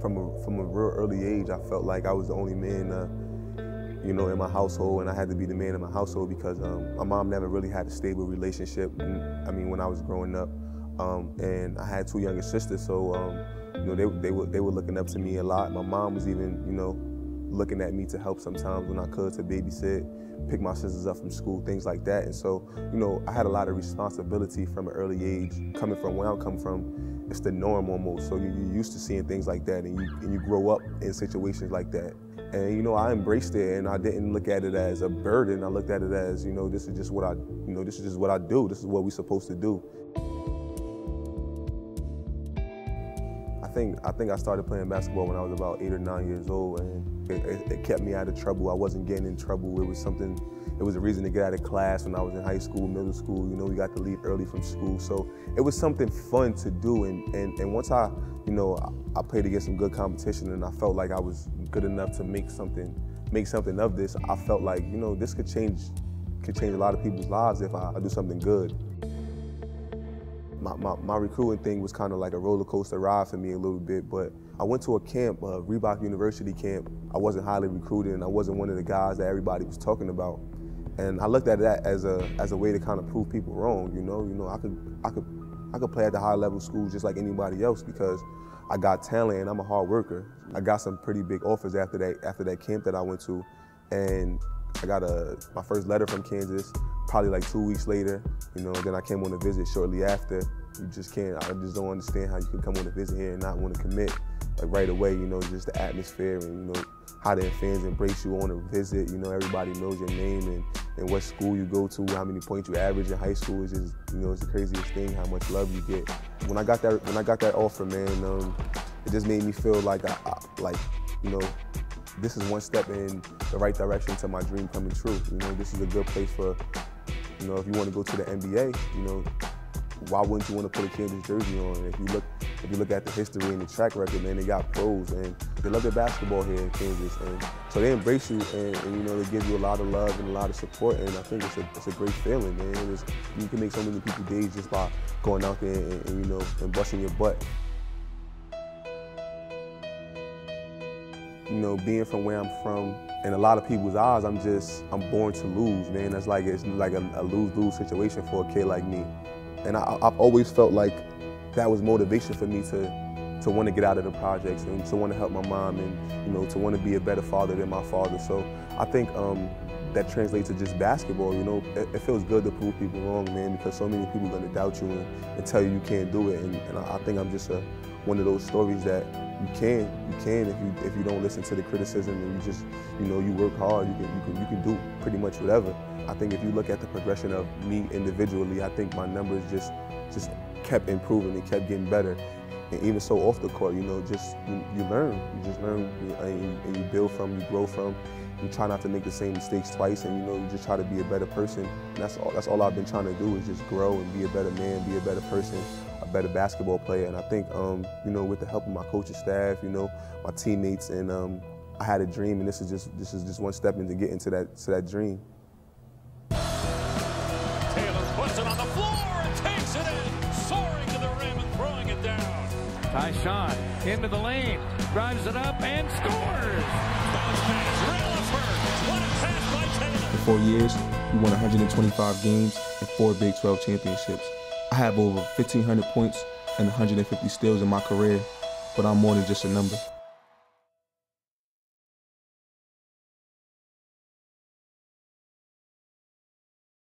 From a real early age, I felt like I was the only man, you know, in my household, and I had to be the man in my household because my mom never really had a stable relationship. I mean, when I was growing up, and I had two younger sisters, so you know, they were looking up to me a lot. My mom was even, you know, looking at me to help sometimes when I could, to babysit, pick my sisters up from school, things like that. And so, you know, I had a lot of responsibility from an early age. Coming from where I come from, it's the norm almost. So you're used to seeing things like that, and you grow up in situations like that. And you know, I embraced it, and I didn't look at it as a burden. I looked at it as, you know, this is just what I do. This is what we're supposed to do. I think I started playing basketball when I was about 8 or 9 years old, and it kept me out of trouble. I wasn't getting in trouble. It was a reason to get out of class when I was in high school, middle school. You know, we got to leave early from school. So it was something fun to do. And once I played against some good competition, and I felt like I was good enough to make something of this, I felt like, you know, this could change a lot of people's lives if I do something good. My recruiting thing was kind of like a roller coaster ride for me a little bit, but I went to a camp, a Reebok University camp. I wasn't highly recruited, and I wasn't one of the guys that everybody was talking about. And I looked at that as a way to kind of prove people wrong. You know, I could play at the high level school just like anybody else because I got talent and I'm a hard worker. I got some pretty big offers after that camp that I went to, and I got my first letter from Kansas probably like 2 weeks later. You know, then I came on a visit shortly after. I just don't understand how you can come on a visit here and not want to commit like right away. You know, just the atmosphere and, you know, how the fans embrace you on a visit. You know, everybody knows your name and what school you go to, how many points you average in high school is just, you know, it's the craziest thing how much love you get. When I got that offer, man, it just made me feel like you know, this is one step in the right direction to my dream coming true. You know, this is a good place for, you know, if you want to go to the NBA, you know, why wouldn't you want to put a Kansas jersey on? If you look at the history and the track record, man, they got pros and they love their basketball here in Kansas, and so they embrace you and you know, they give you a lot of love and a lot of support, and I think it's a great feeling, man. You can make so many people days just by going out there and you know, and busting your butt. You know, being from where I'm from, in a lot of people's eyes, I'm born to lose, man. It's like a lose-lose situation for a kid like me. And I've always felt like that was motivation for me to want to get out of the projects and to want to help my mom and, you know, to want to be a better father than my father. So I think that translates to just basketball. You know, it feels good to prove people wrong, man, because so many people are going to doubt you and tell you can't do it. And I think I'm just one of those stories that you can if you don't listen to the criticism and you just, you know, you work hard, you can do pretty much whatever. I think if you look at the progression of me individually, I think my numbers just kept improving and kept getting better. And even so off the court, you know, you learn. You just learn and you build from, you grow from. You try not to make the same mistakes twice, and you know, you just try to be a better person. And that's all I've been trying to do is just grow and be a better man, be a better person, a better basketball player. And I think, you know, with the help of my coaching staff, you know, my teammates, and I had a dream, and this is just one step into getting to that dream. Taylor puts it on the floor and takes it in, soaring to the rim and throwing it down. Tyshawn into the lane, drives it up and scores. Bounce pass, Relaford. What a pass by Taylor. In 4 years, we won 125 games and 4 Big 12 championships. I have over 1,500 points and 150 steals in my career, but I'm more than just a number.